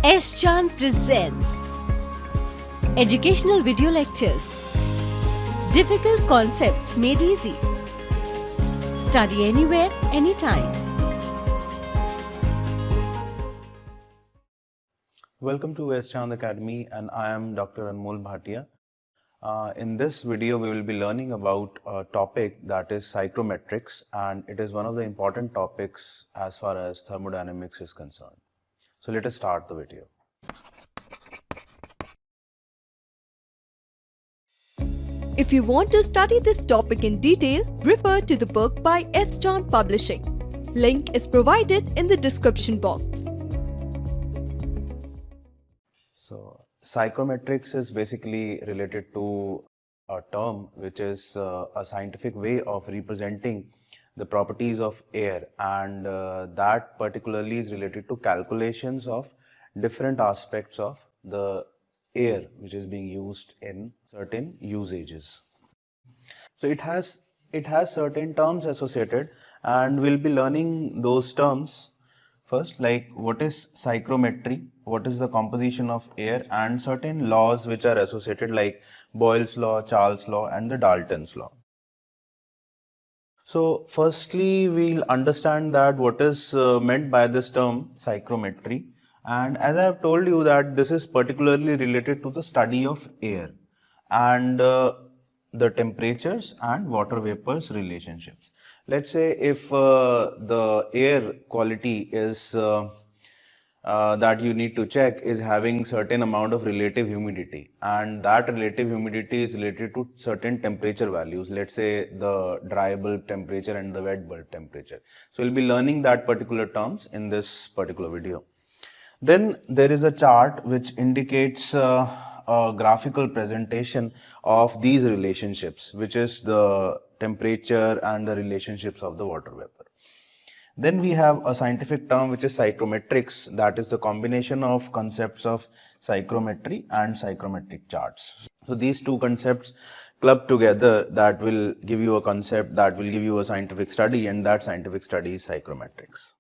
S. Chan presents Educational Video Lectures. Difficult concepts made easy. Study anywhere, anytime. Welcome to S. Chan Academy, and I am Dr. Anmol Bhatia. In this video, we will be learning about a topic that is psychrometrics, and it is one of the important topics as far as thermodynamics is concerned. So let us start the video. If you want to study this topic in detail, refer to the book by S. Chan Publishing. Link is provided in the description box. So psychrometrics is basically related to a term which is a scientific way of representing the properties of air, and that particularly is related to calculations of different aspects of the air which is being used in certain usages. So it has certain terms associated, and we'll be learning those terms first, like what is psychrometry, what is the composition of air, and certain laws which are associated, like Boyle's law, Charles' law, and the Dalton's law. So firstly, we'll understand that what is meant by this term psychrometry, and as I have told you that this is particularly related to the study of air and the temperatures and water vapors relationships. Let's say if the air quality is that you need to check is having certain amount of relative humidity, and that relative humidity is related to certain temperature values, let's say the dry bulb temperature and the wet bulb temperature. So we'll be learning that particular terms in this particular video. Then there is a chart which indicates a graphical presentation of these relationships, which is the temperature and the relationships of the water vapor. Then we have a scientific term which is psychrometrics, that is the combination of concepts of psychrometry and psychrometric charts. So these two concepts clubbed together, that will give you a concept that will give you a scientific study, and that scientific study is psychrometrics.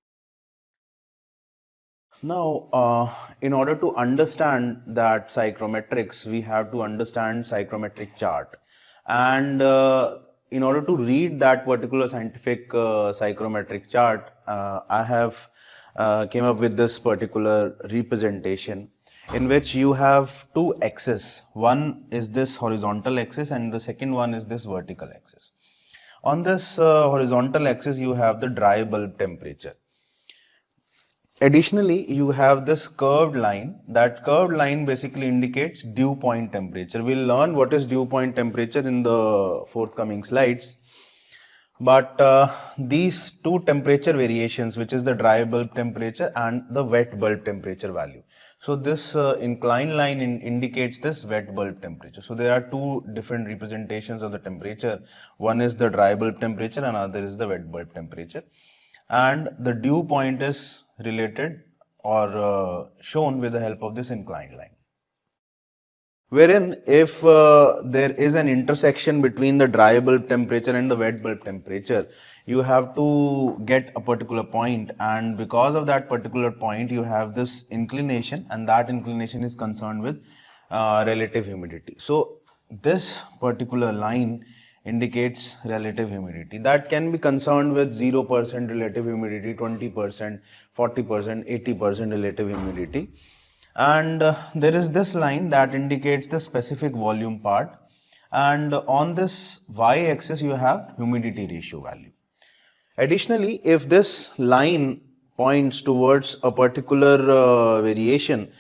Now, in order to understand that psychrometrics, we have to understand psychrometric chart, and in order to read that particular scientific psychrometric chart, I have came up with this particular representation in which you have two axes. One is this horizontal axis and the second one is this vertical axis. On this horizontal axis, you have the dry bulb temperature. Additionally, you have this curved line. That curved line basically indicates dew point temperature. We'll learn what is dew point temperature in the forthcoming slides. But these two temperature variations, which is the dry bulb temperature and the wet bulb temperature value. So this inclined line indicates this wet bulb temperature. So there are two different representations of the temperature. One is the dry bulb temperature, and another is the wet bulb temperature. And the dew point is related or shown with the help of this inclined line, wherein if there is an intersection between the dry bulb temperature and the wet bulb temperature, you have to get a particular point, and because of that particular point you have this inclination, and that inclination is concerned with relative humidity. So this particular line indicates relative humidity. That can be concerned with 0% relative humidity, 20%, 40%, 80% relative humidity. And there is this line that indicates the specific volume part. And on this y-axis, you have humidity ratio value. Additionally, if this line points towards a particular variation,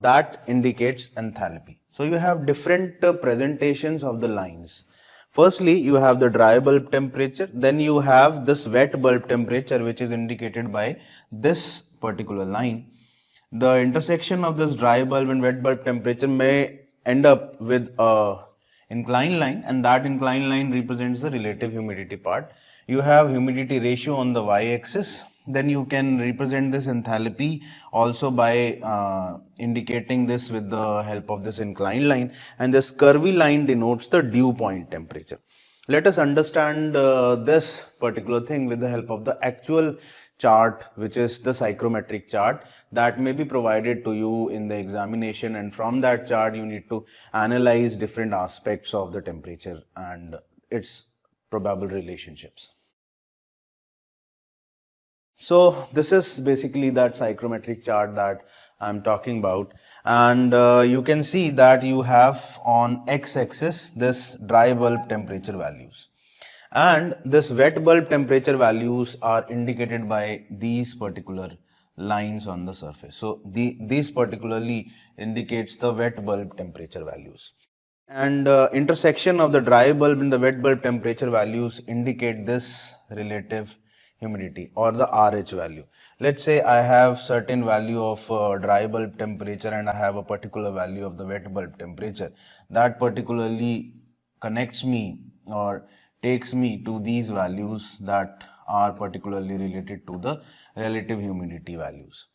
that indicates enthalpy. So you have different presentations of the lines. Firstly, you have the dry bulb temperature, then you have this wet bulb temperature, which is indicated by this particular line. The intersection of this dry bulb and wet bulb temperature may end up with a inclined line, and that inclined line represents the relative humidity part. You have humidity ratio on the y-axis. Then you can represent this enthalpy also by indicating this with the help of this inclined line, and this curvy line denotes the dew point temperature. Let us understand this particular thing with the help of the actual chart, which is the psychrometric chart that may be provided to you in the examination, and from that chart you need to analyze different aspects of the temperature and its probable relationships. So this is basically that psychrometric chart that I'm talking about, and you can see that you have on x-axis this dry bulb temperature values, and this wet bulb temperature values are indicated by these particular lines on the surface. So these particularly indicates the wet bulb temperature values, and intersection of the dry bulb and the wet bulb temperature values indicate this relative humidity or the RH value. Let's say I have certain value of dry bulb temperature and I have a particular value of the wet bulb temperature. That particularly connects me or takes me to these values that are particularly related to the relative humidity values.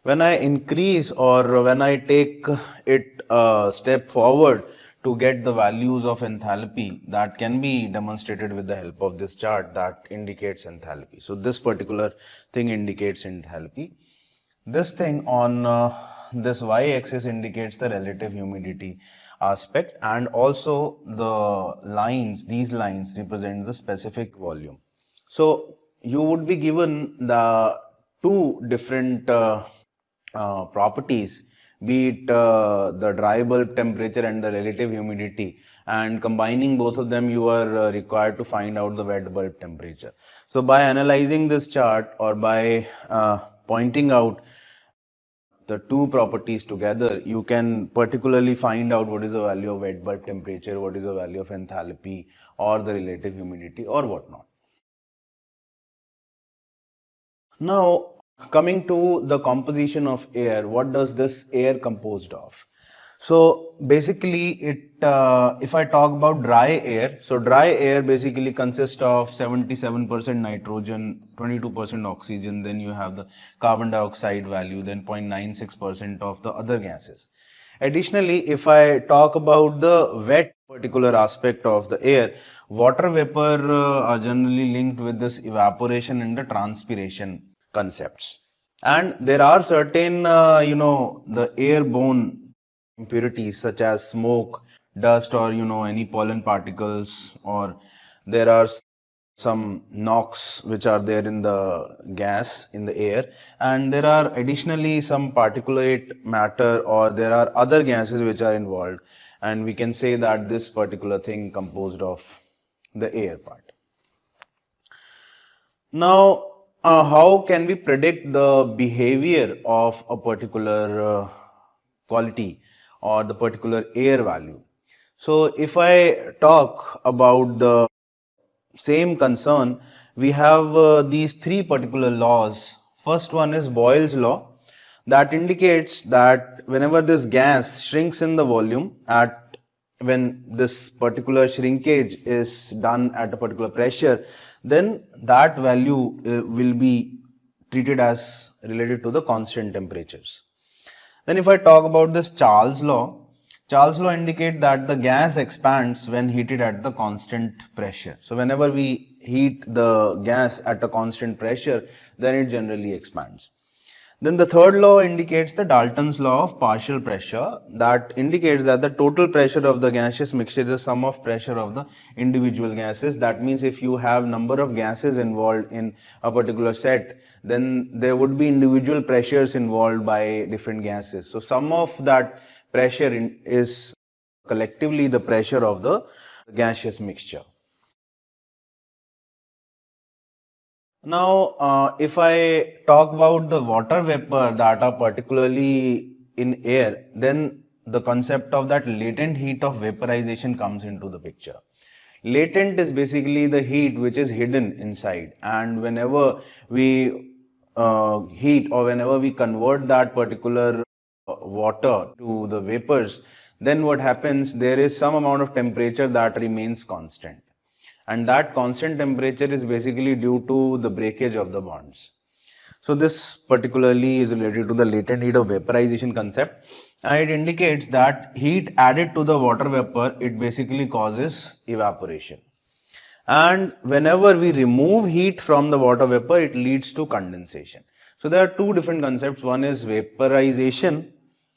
When I increase or when I take it a step forward to get the values of enthalpy, that can be demonstrated with the help of this chart that indicates enthalpy. So this particular thing indicates enthalpy. This thing on this y-axis indicates the relative humidity aspect, and also the lines, these lines represent the specific volume. So you would be given the two different properties, be it the dry bulb temperature and the relative humidity, and combining both of them you are required to find out the wet bulb temperature. So by analyzing this chart or by pointing out the two properties together, you can particularly find out what is the value of wet bulb temperature, what is the value of enthalpy or the relative humidity or whatnot. Now coming to the composition of air, what does this air composed of? So basically it, if I talk about dry air, so dry air basically consists of 77% nitrogen, 22% oxygen, then you have the carbon dioxide value, then 0.96% of the other gases. Additionally, if I talk about the wet particular aspect of the air, water vapor are generally linked with this evaporation and the transpiration concepts. And there are certain, the airborne impurities such as smoke, dust, or any pollen particles, or there are some NOx which are there in the gas in the air, and there are additionally some particulate matter or there are other gases which are involved, and we can say that this particular thing composed of the air part. Now how can we predict the behavior of a particular quality or the particular air value? So if I talk about the same concern, we have these three particular laws. First one is Boyle's law, that indicates that whenever this gas shrinks in the volume when this particular shrinkage is done at a particular pressure, then that value will be treated as related to the constant temperatures. Then if I talk about this Charles law indicates that the gas expands when heated at the constant pressure. So whenever we heat the gas at a constant pressure, then it generally expands. Then the third law indicates the Dalton's law of partial pressure, that indicates that the total pressure of the gaseous mixture is the sum of pressure of the individual gases. That means if you have number of gases involved in a particular set, then there would be individual pressures involved by different gases. So sum of that pressure is collectively the pressure of the gaseous mixture. Now, if I talk about the water vapor that are particularly in air, then the concept of that latent heat of vaporization comes into the picture. Latent is basically the heat which is hidden inside, and whenever we heat or whenever we convert that particular water to the vapors, then what happens, there is some amount of temperature that remains constant. And that constant temperature is basically due to the breakage of the bonds. So this particularly is related to the latent heat of vaporization concept, and it indicates that heat added to the water vapor, it basically causes evaporation. and whenever we remove heat from the water vapor, it leads to condensation. So there are two different concepts. One is vaporization,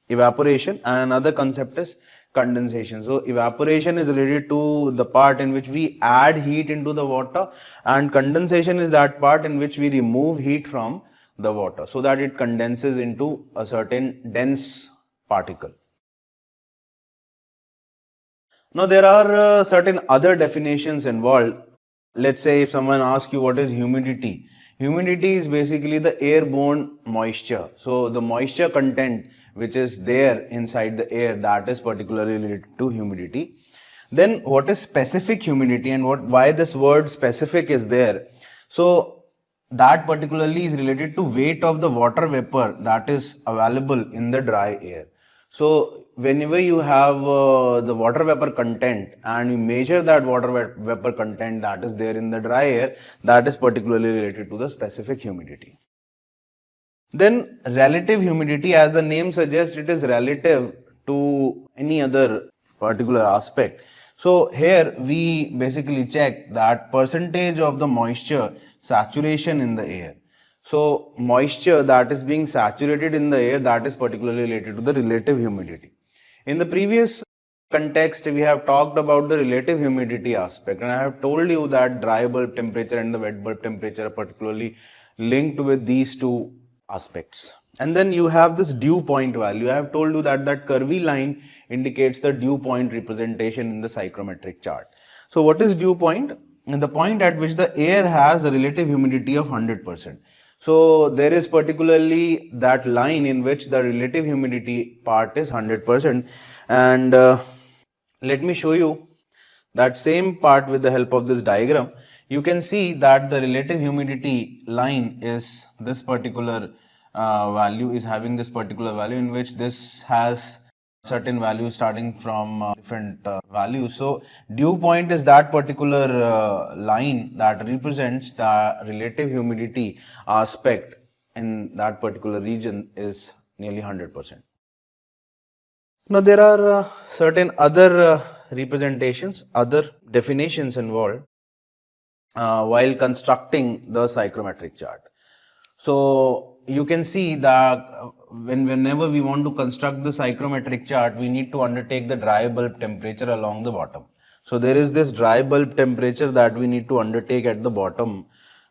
evaporation, and another concept is condensation. So evaporation is related to the part in which we add heat into the water, and condensation is that part in which we remove heat from the water so that it condenses into a certain dense particle. Now there are certain other definitions involved. Let's say if someone asks you what is humidity. Humidity is basically the airborne moisture. So the moisture content which is there inside the air, that is particularly related to humidity. Then what is specific humidity, and why this word specific is there? So that particularly is related to weight of the water vapor that is available in the dry air. So whenever you have the water vapor content and you measure that water vapor content that is there in the dry air, that is particularly related to the specific humidity. Then relative humidity, as the name suggests, it is relative to any other particular aspect. So here we basically check that percentage of the moisture saturation in the air. So moisture that is being saturated in the air, that is particularly related to the relative humidity. In the previous context, we have talked about the relative humidity aspect, and I have told you that dry bulb temperature and the wet bulb temperature are particularly linked with these two aspects. And then you have this dew point value. I have told you that that curvy line indicates the dew point representation in the psychrometric chart. So what is dew point? And the point at which the air has a relative humidity of 100%. So there is particularly that line in which the relative humidity part is 100%, and let me show you that same part with the help of this diagram. You can see that the relative humidity line is this particular value, is having this particular value, in which this has certain values starting from different values. So dew point is that particular line that represents the relative humidity aspect in that particular region is nearly 100%. Now there are certain other representations, other definitions involved while constructing the psychrometric chart. So you can see that whenever we want to construct the psychrometric chart, we need to undertake the dry bulb temperature along the bottom. So there is this dry bulb temperature that we need to undertake at the bottom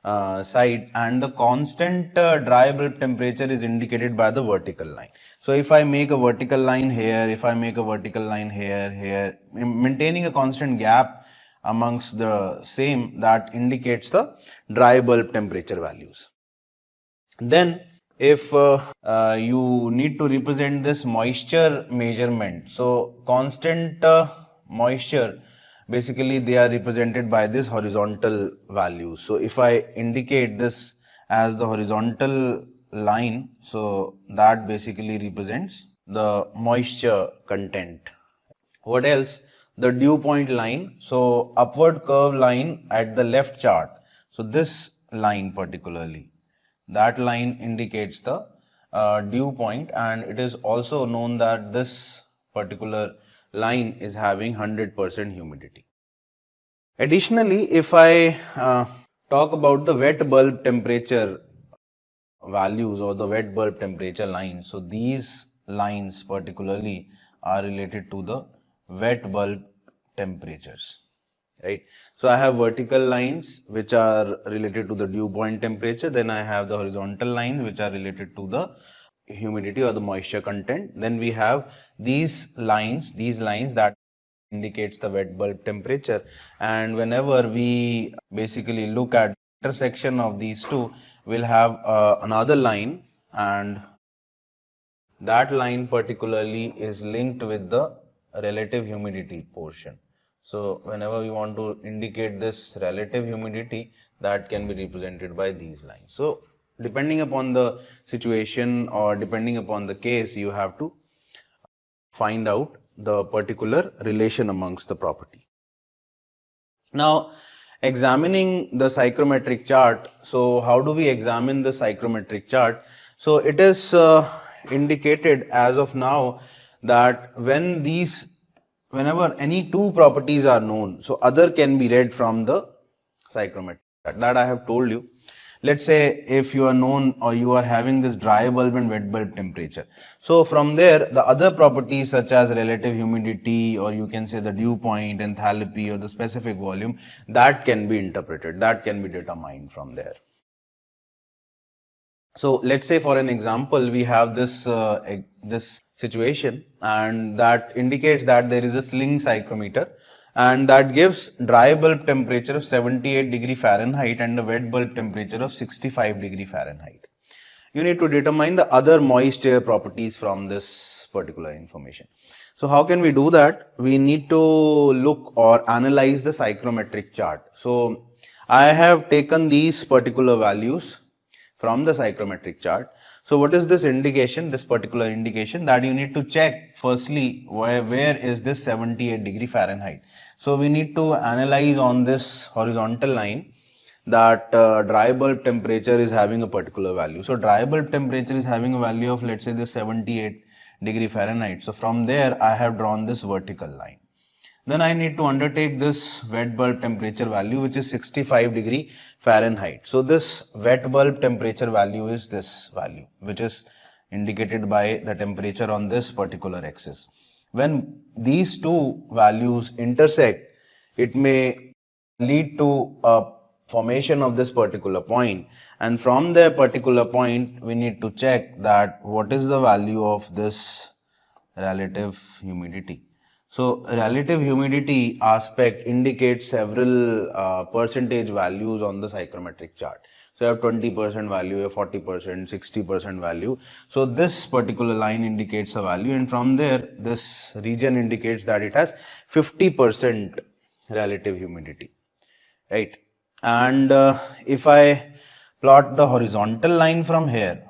side, and the constant dry bulb temperature is indicated by the vertical line. So if I make a vertical line here, if I make a vertical line here, maintaining a constant gap amongst the same, that indicates the dry bulb temperature values. Then if you need to represent this moisture measurement, so constant moisture, basically they are represented by this horizontal value. So if I indicate this as the horizontal line, so that basically represents the moisture content. What else? The dew point line, so upward curve line at the left chart. So this line particularly, that line indicates the dew point, and it is also known that this particular line is having 100% humidity. Additionally, if I talk about the wet bulb temperature values or the wet bulb temperature lines, so these lines particularly are related to the wet bulb temperatures, right? So I have vertical lines which are related to the dew point temperature, then I have the horizontal lines which are related to the humidity or the moisture content. Then we have these lines that indicates the wet bulb temperature, and whenever we basically look at the intersection of these two, we'll have another line, and that line particularly is linked with the relative humidity portion. So whenever we want to indicate this relative humidity, that can be represented by these lines. So depending upon the situation or depending upon the case, you have to find out the particular relation amongst the property. Now examining the psychrometric chart. So how do we examine the psychrometric chart? So it is indicated as of now that whenever any two properties are known, so other can be read from the psychrometric chart that I have told you. Let's say if you are known or you are having this dry bulb and wet bulb temperature. So from there, the other properties such as relative humidity, or you can say the dew point, enthalpy, or the specific volume, that can be interpreted, that can be determined from there. So let's say for an example, we have this this situation, and that indicates that there is a sling psychrometer, and that gives dry bulb temperature of 78 degree Fahrenheit and a wet bulb temperature of 65 degree Fahrenheit. You need to determine the other moist air properties from this particular information. So how can we do that? We need to look or analyze the psychrometric chart. So I have taken these particular values from the psychrometric chart. So what is this indication, this particular indication, that you need to check firstly where is this 78 degree Fahrenheit. So we need to analyze on this horizontal line that dry bulb temperature is having a particular value. So dry bulb temperature is having a value of, let's say, this 78 degree Fahrenheit. So from there I have drawn this vertical line. Then I need to undertake this wet bulb temperature value, which is 65 degree Fahrenheit. So this wet bulb temperature value is this value, which is indicated by the temperature on this particular axis. When these two values intersect, it may lead to a formation of this particular point, and from the particular point we need to check that what is the value of this relative humidity. So relative humidity aspect indicates several percentage values on the psychrometric chart. So you have 20% value, you have 40%, 60% value. So this particular line indicates a value, and from there this region indicates that it has 50% relative humidity, right? And if I plot the horizontal line from here,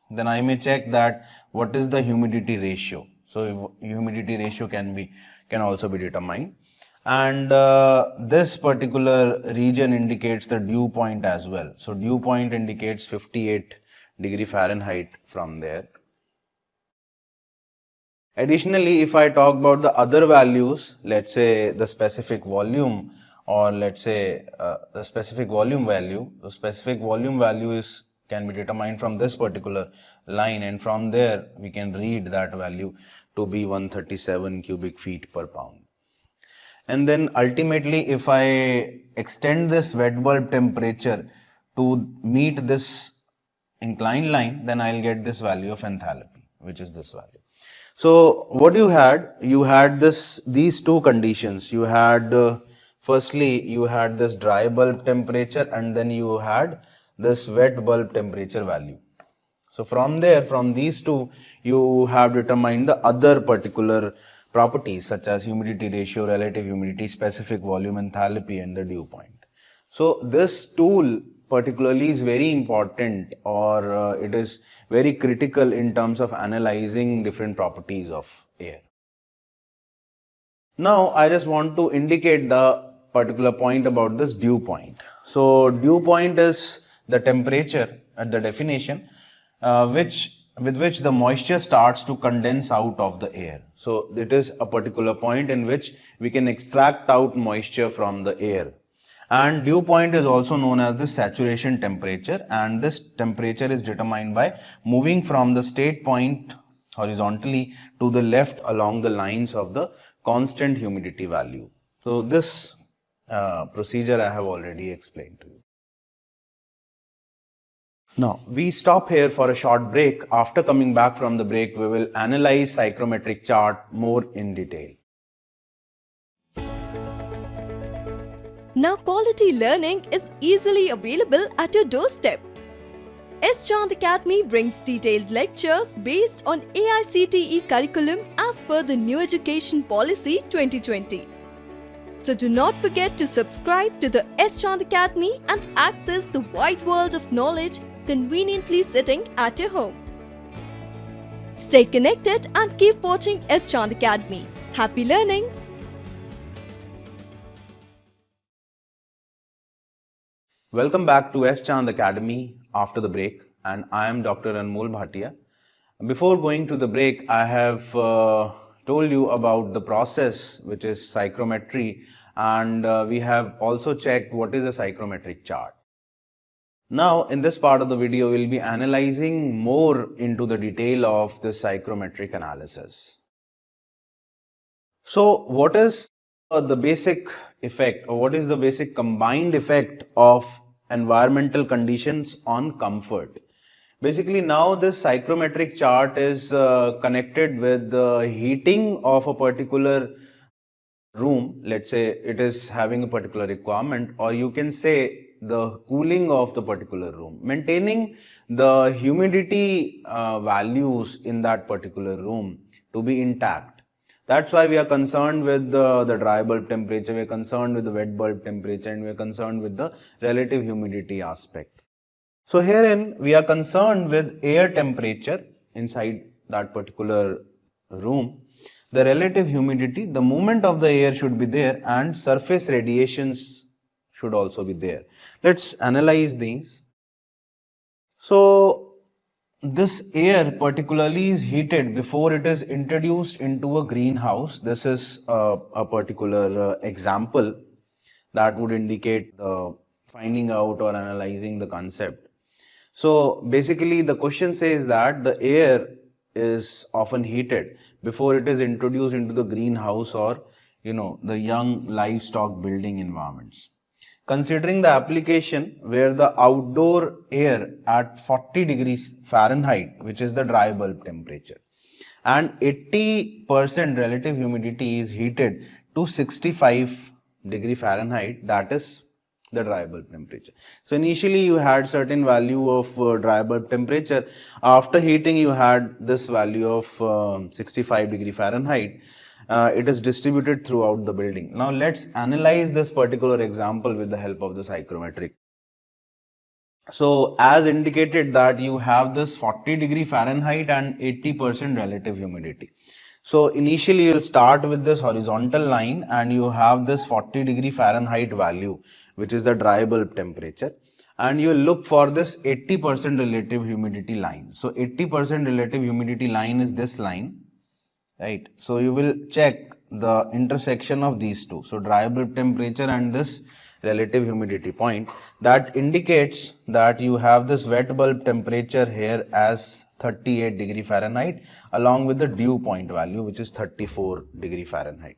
then I may check that what is the humidity ratio. So humidity ratio can also be determined, and this particular region indicates the dew point as well. So dew point indicates 58 degree Fahrenheit from there. Additionally, if I talk about the other values, let's say the specific volume, or let's say the specific volume value, the specific volume value can be determined from this particular line, and from there we can read that value to be 137 cubic feet per pound. And then ultimately, if I extend this wet bulb temperature to meet this inclined line, then I'll get this value of enthalpy, which is this value. So what you had these two conditions. You had firstly you had this dry bulb temperature, and then you had this wet bulb temperature value. So from there, from these two, you have determined the other particular properties such as humidity ratio, relative humidity, specific volume, enthalpy, and the dew point. So this tool particularly is very important, or it is very critical in terms of analyzing different properties of air. Now I just want to indicate the particular point about this dew point. So dew point is the temperature at the definition with which the moisture starts to condense out of the air. So it is a particular point in which we can extract out moisture from the air. And dew point is also known as the saturation temperature, and this temperature is determined by moving from the state point horizontally to the left along the lines of the constant humidity value. So this procedure I have already explained to you. Now we stop here for a short break. After coming back from the break, we will analyze psychrometric chart more in detail. Now quality learning is easily available at your doorstep. S. Chand Academy brings detailed lectures based on AICTE curriculum as per the New Education Policy 2020. So do not forget to subscribe to the S. Chand Academy and access the wide world of knowledge conveniently sitting at your home. Stay connected and keep watching S. Chand Academy. Happy learning! Welcome back to S. Chand Academy after the break, and I am Dr. Anmol Bhatia. Before going to the break, I have told you about the process which is psychrometry, and we have also checked what is a psychrometric chart. Now in this part of the video we'll be analyzing more into the detail of this psychrometric analysis. So what is the basic effect, or what is the basic combined effect of environmental conditions on comfort? Basically now this psychrometric chart is connected with the heating of a particular room. Let's say it is having a particular requirement, or you can say the cooling of the particular room, maintaining the humidity values in that particular room to be intact. That's why we are concerned with the dry bulb temperature, we are concerned with the wet bulb temperature, and we are concerned with the relative humidity aspect. So herein we are concerned with air temperature inside that particular room, the relative humidity, the movement of the air should be there, and surface radiations should also be there. Let's analyze these. So this air particularly is heated before it is introduced into a greenhouse. This is a particular example that would indicate the finding out or analyzing the concept. So basically the question says that the air is often heated before it is introduced into the greenhouse or the young livestock building environments. Considering the application where the outdoor air at 40 degrees Fahrenheit, which is the dry bulb temperature, and 80% relative humidity is heated to 65 degree Fahrenheit, that is the dry bulb temperature. So initially you had certain value of dry bulb temperature. After heating you had this value of 65 degree Fahrenheit. It is distributed throughout the building. Now let's analyze this particular example with the help of the psychrometric. So as indicated that you have this 40 degree Fahrenheit and 80% relative humidity. So initially you will start with this horizontal line and you have this 40 degree Fahrenheit value, which is the dry bulb temperature, and you look for this 80% relative humidity line. So 80% relative humidity line is this line, right? So you will check the intersection of these two, so dry bulb temperature and this relative humidity point. That indicates that you have this wet bulb temperature here as 38 degree Fahrenheit along with the dew point value, which is 34 degree Fahrenheit.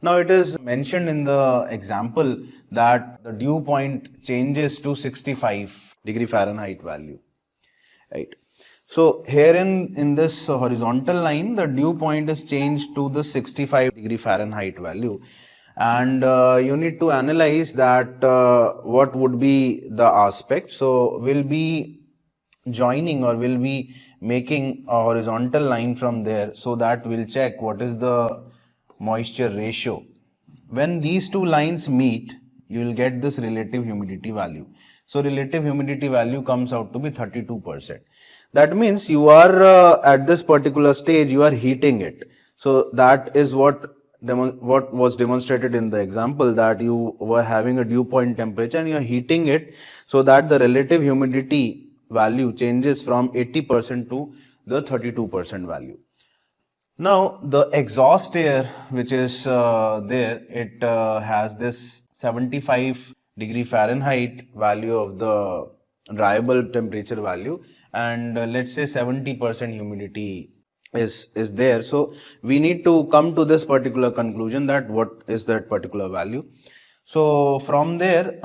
Now it is mentioned in the example that the dew point changes to 65 degree Fahrenheit value, right? So here in this horizontal line, the dew point is changed to the 65 degree Fahrenheit value, and you need to analyze that what would be the aspect. So we'll be joining, or we'll be making a horizontal line from there, so that we'll check what is the moisture ratio. When these two lines meet, you will get this relative humidity value. So relative humidity value comes out to be 32%. That means you are at this particular stage you are heating it. So that is what was demonstrated in the example, that you were having a dew point temperature and you are heating it so that the relative humidity value changes from 80% to the 32% value. Now the exhaust air which is there, it has this 75 degree Fahrenheit value of the dry bulb temperature value, and let's say 70% humidity is there. So we need to come to this particular conclusion, that what is that particular value. So from there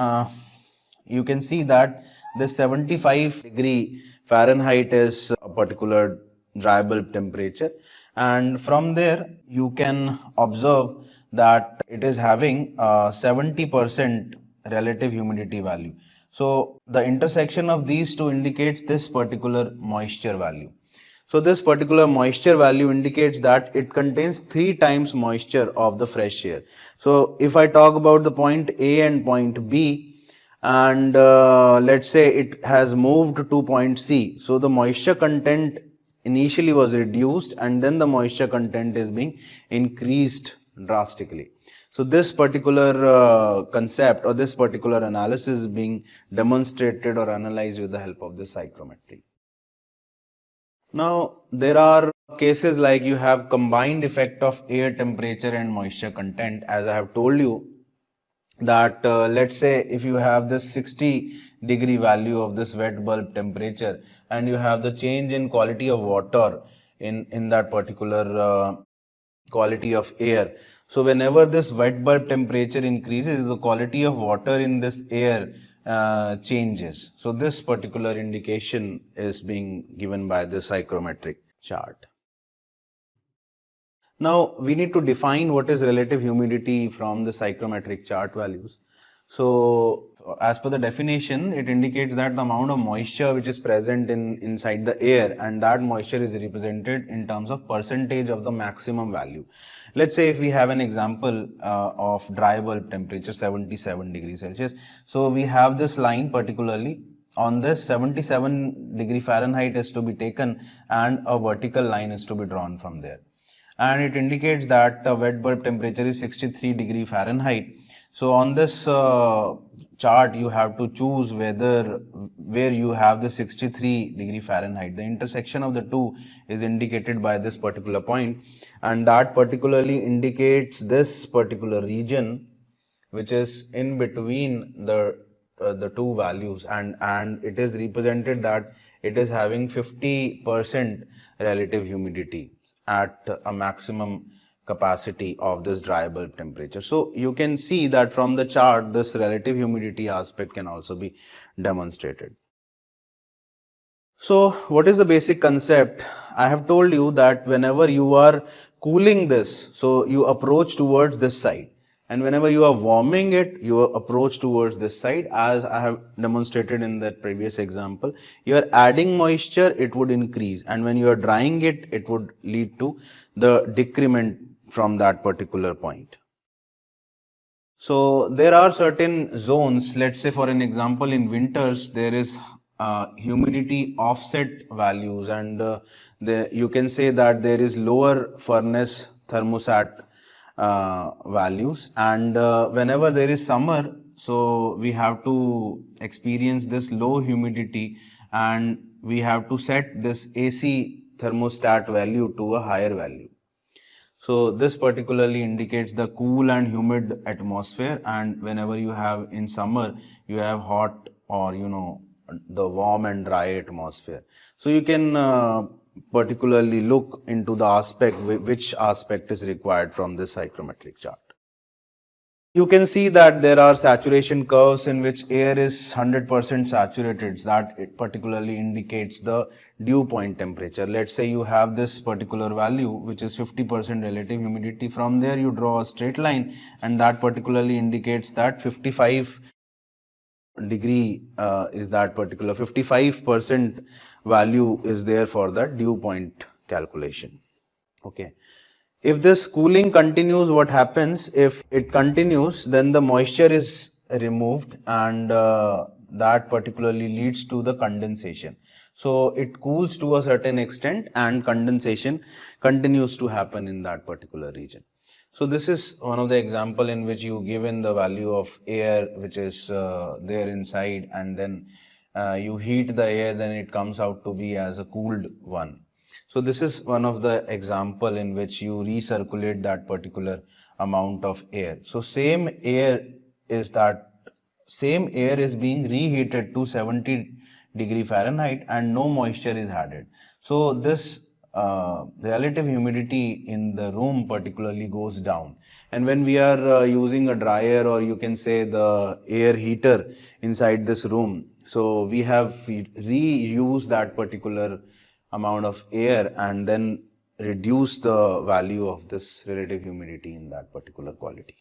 you can see that the 75 degree Fahrenheit is a particular dry bulb temperature, and from there you can observe that it is having 70% relative humidity value. So the intersection of these two indicates this particular moisture value. So this particular moisture value indicates that it contains 3 times moisture of the fresh air. So if I talk about the point A and point B, and let's say it has moved to point C, so the moisture content initially was reduced and then the moisture content is being increased drastically. So this particular concept or this particular analysis is being demonstrated or analyzed with the help of this psychrometry. Now there are cases like you have combined effect of air temperature and moisture content. As I have told you that let's say if you have this 60-degree value of this wet bulb temperature and you have the change in quality of water in that particular quality of air. So whenever this wet bulb temperature increases, the quality of water in this air changes. So this particular indication is being given by the psychrometric chart. Now we need to define what is relative humidity from the psychrometric chart values. So as per the definition, it indicates that the amount of moisture which is present inside the air, and that moisture is represented in terms of percentage of the maximum value. Let's say if we have an example of dry bulb temperature 77 degrees Celsius. So we have this line particularly. On this 77 degree Fahrenheit is to be taken and a vertical line is to be drawn from there. And it indicates that the wet bulb temperature is 63 degree Fahrenheit. So on this chart you have to choose where you have the 63 degree Fahrenheit. The intersection of the two is indicated by this particular point, and that particularly indicates this particular region which is in between the two values, and it is represented that it is having 50% relative humidity at a maximum capacity of this dry bulb temperature. So you can see that from the chart this relative humidity aspect can also be demonstrated. So what is the basic concept? I have told you that whenever you are cooling this, so you approach towards this side, and whenever you are warming it, you approach towards this side. As I have demonstrated in that previous example, you are adding moisture, it would increase, and when you are drying it, it would lead to the decrement from that particular point. So there are certain zones. Let's say for an example, in winters there is humidity offset values, and you can say that there is lower furnace thermostat values, and whenever there is summer, so we have to experience this low humidity and we have to set this AC thermostat value to a higher value. So this particularly indicates the cool and humid atmosphere, and whenever you have in summer you have hot or the warm and dry atmosphere. So you can particularly look into the aspect, which aspect is required from this psychrometric chart. You can see that there are saturation curves in which air is 100% saturated. That it particularly indicates the dew point temperature. Let's say you have this particular value which is 50% relative humidity. From there you draw a straight line, and that particularly indicates that 55 degree is that particular 55% value is there for the dew point calculation. Okay. If this cooling continues, what happens? If it continues, then the moisture is removed, and that particularly leads to the condensation. So it cools to a certain extent and condensation continues to happen in that particular region. So this is one of the example in which you given the value of air which is there inside, and then you heat the air, then it comes out to be as a cooled one. So this is one of the example in which you recirculate that particular amount of air. So same air is being reheated to 70 degree Fahrenheit and no moisture is added. So this relative humidity in the room particularly goes down. And when we are using a dryer, or you can say the air heater inside this room, so we have reused that particular amount of air and then reduce the value of this relative humidity in that particular quality.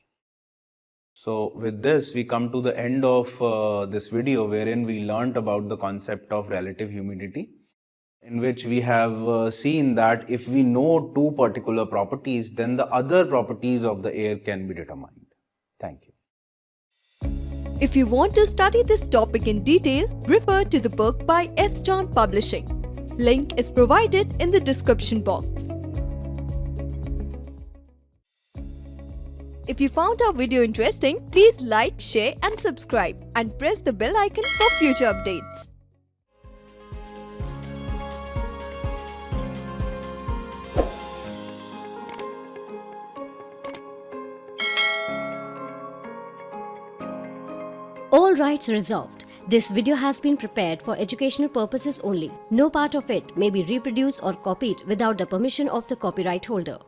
So with this we come to the end of this video, wherein we learnt about the concept of relative humidity, in which we have seen that if we know two particular properties, then the other properties of the air can be determined. Thank you. If you want to study this topic in detail, refer to the book by S. John Publishing. Link is provided in the description box. If you found our video interesting, please like, share and subscribe, and press the bell icon for future updates. All rights reserved. This video has been prepared for educational purposes only. No part of it may be reproduced or copied without the permission of the copyright holder.